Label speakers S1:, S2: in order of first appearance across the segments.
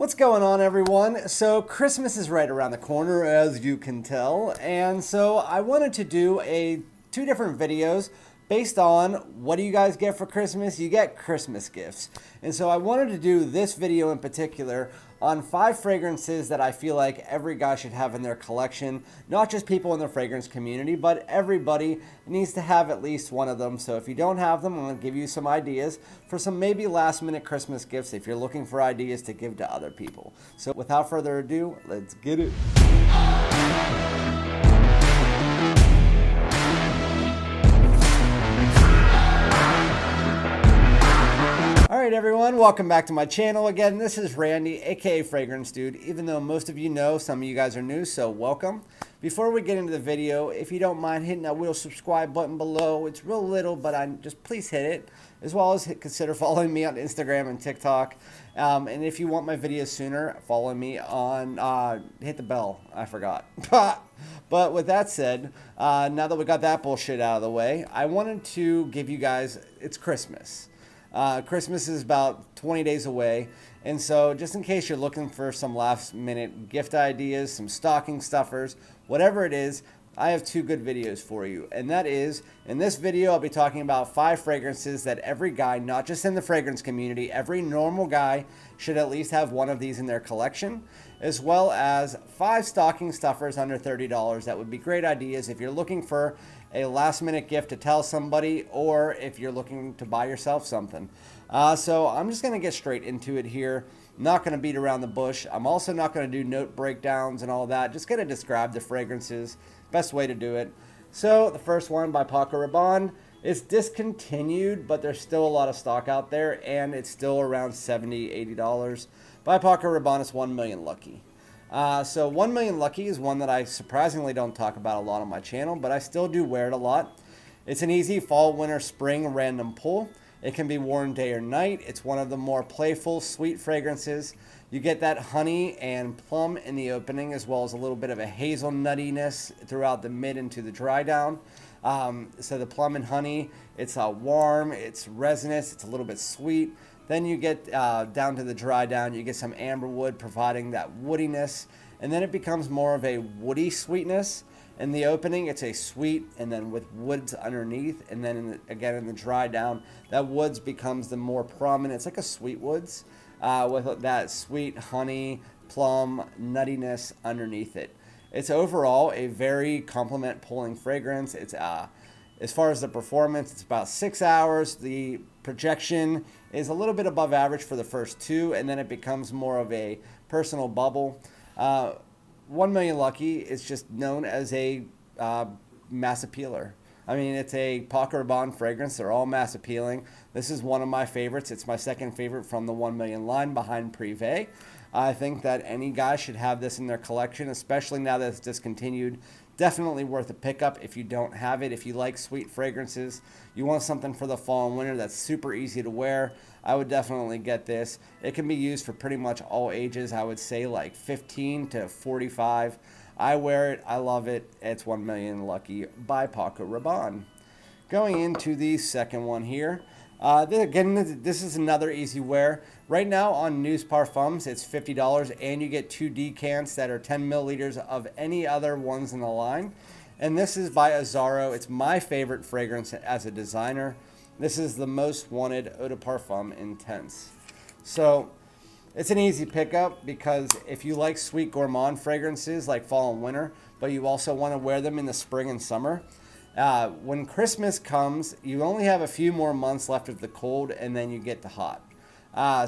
S1: What's going on, everyone? So Christmas is right around the corner, as you can tell, and so I wanted to do two different videos based on what do you guys get for Christmas? You get Christmas gifts. And so I wanted to do this video in particular on 5 fragrances that I feel like every guy should have in their collection. Not just people in the fragrance community, but everybody needs to have at least one of them. So if you don't have them, I'm going to give you some ideas for some maybe last minute Christmas gifts if you're looking for ideas to give to other people. So without further ado, let's get it. Alright everyone, welcome back to my channel. Again, this is Randy, aka Fragrance Dude, even though most of you know, some of you guys are new, so welcome. Before we get into the video, if you don't mind hitting that little subscribe button below, it's real little, but just please hit it, as well as consider following me on Instagram and TikTok. And if you want my videos sooner, follow me on, hit the bell, I forgot. But with that said, now that we got that bullshit out of the way, I wanted to give you guys, it's Christmas. Christmas is about 20 days away, and so just in case you're looking for some last minute gift ideas, some stocking stuffers, whatever it is, I have 2 good videos for you. And that is, in this video I'll be talking about 5 fragrances that every guy, not just in the fragrance community, every normal guy should at least have one of these in their collection, as well as 5 stocking stuffers under $30 that would be great ideas if you're looking for a last minute gift to tell somebody, or if you're looking to buy yourself something. So I'm just going to get straight into it here. Not going to beat around the bush. I'm also not going to do note breakdowns and all that. Just going to describe the fragrances. Best way to do it. So the first one by Paco Rabanne is discontinued, but there's still a lot of stock out there, and it's still around $70, $80. By Paco Rabanne, it's 1 Million Lucky. So 1 Million Lucky is one that I surprisingly don't talk about a lot on my channel, but I still do wear it a lot. It's an easy fall, winter, spring random pull. It can be worn day or night. It's one of the more playful, sweet fragrances. You get that honey and plum in the opening, as well as a little bit of a hazel nuttiness throughout the mid into the dry down. So the plum and honey, it's warm, it's resinous, it's a little bit sweet. Then you get down to the dry down, you get some amber wood providing that woodiness, and then it becomes more of a woody sweetness. In the opening, it's a sweet, and then with woods underneath, and then again in the dry down, that woods becomes the more prominent. It's like a sweet woods with that sweet honey, plum, nuttiness underneath it. It's overall a very compliment pulling fragrance. It's as far as the performance, it's about 6 hours. The projection is a little bit above average for the first 2, and then it becomes more of a personal bubble. 1 Million Lucky is just known as a mass appealer. I mean, it's a Paco Rabanne fragrance. They're all mass appealing. This is one of my favorites. It's my second favorite from the 1 Million line behind Prive. I think that any guy should have this in their collection, especially now that it's discontinued. Definitely worth a pickup if you don't have it. If you like sweet fragrances, you want something for the fall and winter that's super easy to wear, I would definitely get this. It can be used for pretty much all ages. I would say like 15 to 45. I wear it. I love it. It's 1 Million Lucky by Paco Rabanne. Going into the second one here. Again, this is another easy wear. Right now on News Parfums, it's $50, and you get 2 decants that are 10 milliliters of any other ones in the line. And this is by Azzaro. It's my favorite fragrance as a designer. This is the most wanted Eau de Parfum Intense. So it's an easy pickup because if you like sweet gourmand fragrances like fall and winter, but you also want to wear them in the spring and summer, when Christmas comes, you only have a few more months left of the cold, and then you get to hot.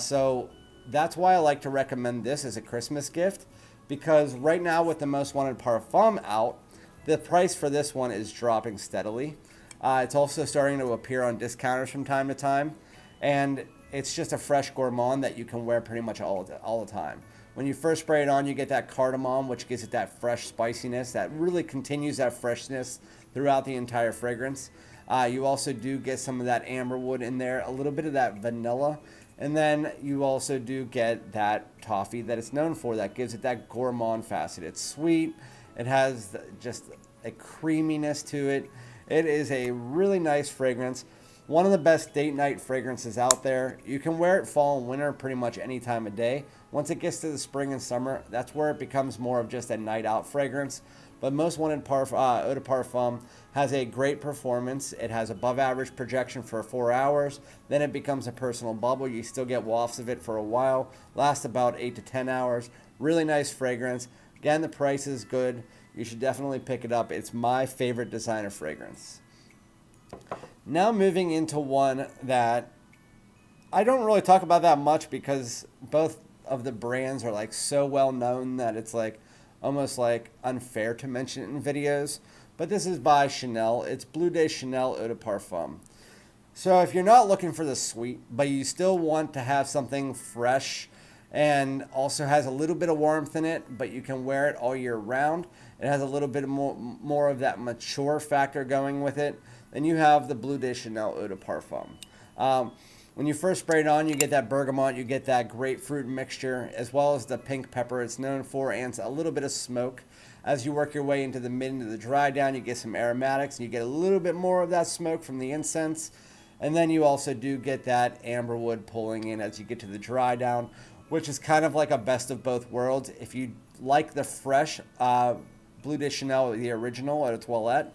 S1: So that's why I like to recommend this as a Christmas gift, because right now with the most wanted Parfum out, the price for this one is dropping steadily. It's also starting to appear on discounters from time to time, and it's just a fresh gourmand that you can wear pretty much all the time. When you first spray it on, you get that cardamom, which gives it that fresh spiciness that really continues that freshness throughout the entire fragrance. You also do get some of that amber wood in there, a little bit of that vanilla, and then you also do get that toffee that it's known for that gives it that gourmand facet. It's sweet. It has just a creaminess to it. It is a really nice fragrance. One of the best date night fragrances out there. You can wear it fall and winter pretty much any time of day. Once it gets to the spring and summer, that's where it becomes more of just a night out fragrance. But most wanted eau de parfum has a great performance. It has above average projection for 4 hours. Then it becomes a personal bubble. You still get wafts of it for a while. Lasts about 8 to 10 hours. Really nice fragrance. Again, the price is good. You should definitely pick it up. It's my favorite designer fragrance. Now moving into one that I don't really talk about that much because both of the brands are like so well known that it's like almost like unfair to mention it in videos. But this is by Chanel. It's Bleu de Chanel Eau de Parfum. So if you're not looking for the sweet, but you still want to have something fresh and also has a little bit of warmth in it, but you can wear it all year round, it has a little bit more of that mature factor going with it, then you have the Bleu de Chanel Eau de Parfum. When you first spray it on, you get that bergamot, you get that grapefruit mixture, as well as the pink pepper it's known for, and a little bit of smoke. As you work your way into the mid into the dry down, you get some aromatics, and you get a little bit more of that smoke from the incense. And then you also do get that amberwood pulling in as you get to the dry down, which is kind of like a best of both worlds. If you like the fresh Bleu de Chanel, the original at a toilette,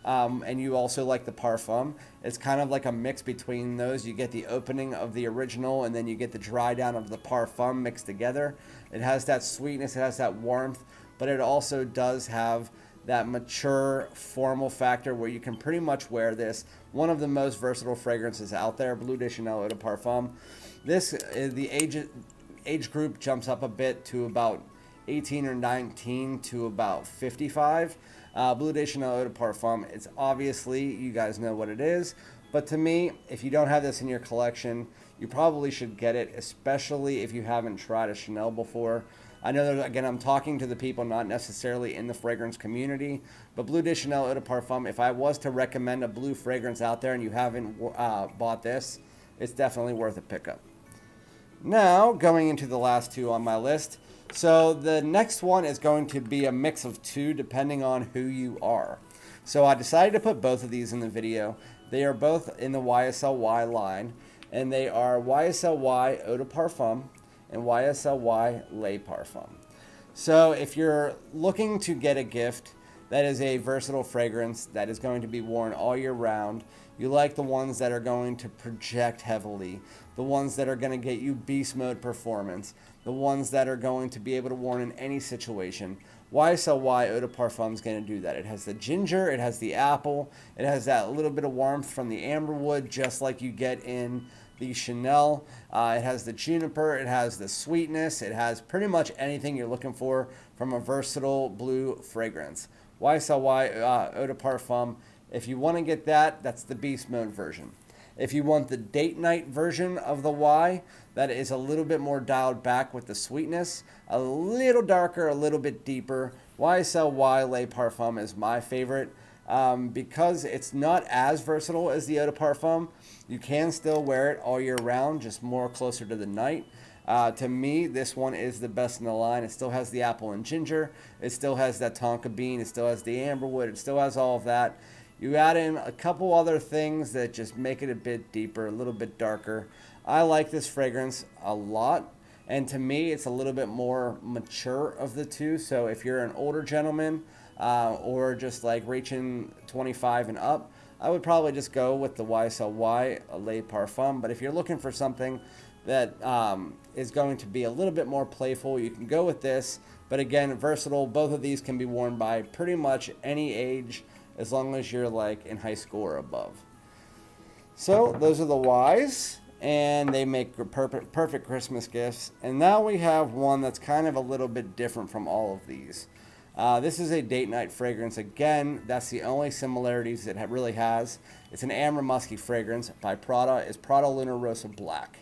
S1: and you also like the Parfum, it's kind of like a mix between those. You get the opening of the original and then you get the dry down of the Parfum mixed together. It has that sweetness, it has that warmth, but it also does have that mature formal factor where you can pretty much wear this. One of the most versatile fragrances out there, Bleu de Chanel Eau de Parfum. This is the age group jumps up a bit to about 18 or 19 to about 55. Bleu de Chanel Eau de Parfum, it's obviously, you guys know what it is, but to me, if you don't have this in your collection, you probably should get it, especially if you haven't tried a Chanel before. I know that, again, I'm talking to the people not necessarily in the fragrance community, but Bleu de Chanel Eau de Parfum, if I was to recommend a blue fragrance out there and you haven't bought this, it's definitely worth a pickup. Now, going into the last two on my list. So the next one is going to be a mix of two depending on who you are. So I decided to put both of these in the video. They are both in the YSLY line, and they are YSLY Eau de Parfum and YSLY Les Parfums. So if you're looking to get a gift that is a versatile fragrance that is going to be worn all year round, you like the ones that are going to project heavily, the ones that are going to get you beast mode performance, the ones that are going to be able to worn in any situation, YSLY Eau de Parfum is going to do that. It has the ginger, it has the apple, it has that little bit of warmth from the amberwood, just like you get in the Chanel. It has the juniper, it has the sweetness, it has pretty much anything you're looking for from a versatile blue fragrance. YSLY Eau de Parfum, if you want to get that, that's the beast mode version. If you want the date night version of the Y, that is a little bit more dialed back with the sweetness, a little darker, a little bit deeper. YSLY Les Parfums is my favorite because it's not as versatile as the Eau de Parfum. You can still wear it all year round, just more closer to the night. To me, this one is the best in the line. It still has the apple and ginger. It still has that tonka bean. It still has the amberwood. It still has all of that. You add in a couple other things that just make it a bit deeper, a little bit darker. I like this fragrance a lot, and to me, it's a little bit more mature of the two. So if you're an older gentleman or just like reaching 25 and up, I would probably just go with the YSLY Les Parfums. But if you're looking for something that is going to be a little bit more playful, you can go with this. But again, versatile. Both of these can be worn by pretty much any age, as long as you're like in high school or above. So those are the Ys, and they make perfect Christmas gifts. And now we have one that's kind of a little bit different from all of these. This is a date night fragrance. Again, that's the only similarities it really has. It's an amber musky fragrance by Prada. It's Prada Luna Rossa Black.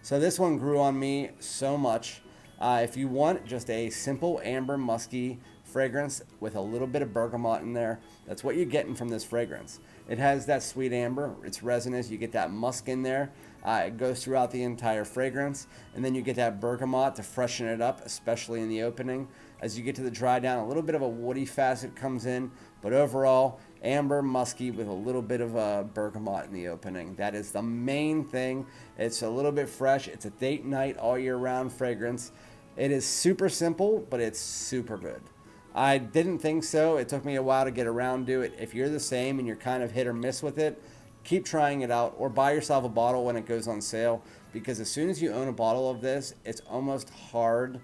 S1: So this one grew on me so much. If you want just a simple amber musky fragrance with a little bit of bergamot in there. That's what you're getting from this fragrance. It has that sweet amber, it's resinous, you get that musk in there. It goes throughout the entire fragrance, and then you get that bergamot to freshen it up, especially in the opening. As you get to the dry down, a little bit of a woody facet comes in, but overall, amber, musky with a little bit of bergamot in the opening. That is the main thing. It's a little bit fresh. It's a date night all year round fragrance. It is super simple, but it's super good. I didn't think so. It took me a while to get around to it. If you're the same and you're kind of hit or miss with it, keep trying it out, or buy yourself a bottle when it goes on sale, because as soon as you own a bottle of this, it's almost hard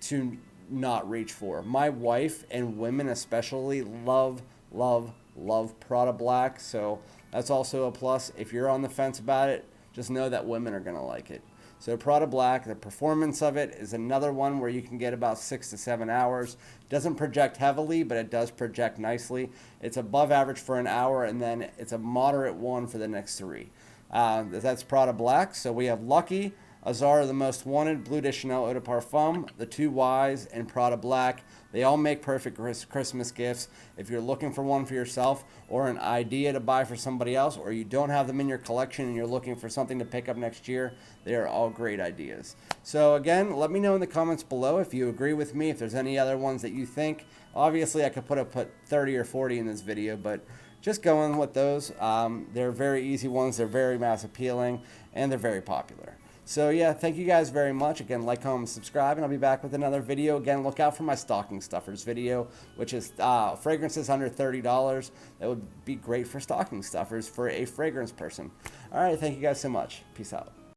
S1: to not reach for. My wife and women especially love Prada Black, so that's also a plus. If you're on the fence about it, just know that women are going to like it. So Prada Black, the performance of it is another one where you can get about 6 to 7 hours. Doesn't project heavily, but it does project nicely. It's above average for an hour, and then it's a moderate one for the next 3. That's Prada Black. So we have Lucky, Azzaro, the Most Wanted, Bleu de Chanel Eau de Parfum, the 2 Ys, and Prada Black. They all make perfect Christmas gifts. If you're looking for one for yourself or an idea to buy for somebody else, or you don't have them in your collection and you're looking for something to pick up next year, they are all great ideas. So again, let me know in the comments below if you agree with me, if there's any other ones that you think. Obviously, I could put 30 or 40 in this video, but just going with those. They're very easy ones. They're very mass appealing, and they're very popular. So yeah, thank you guys very much. Again, like, comment, subscribe, and I'll be back with another video. Again, look out for my stocking stuffers video, which is fragrances under $30. That would be great for stocking stuffers for a fragrance person. All right, thank you guys so much. Peace out.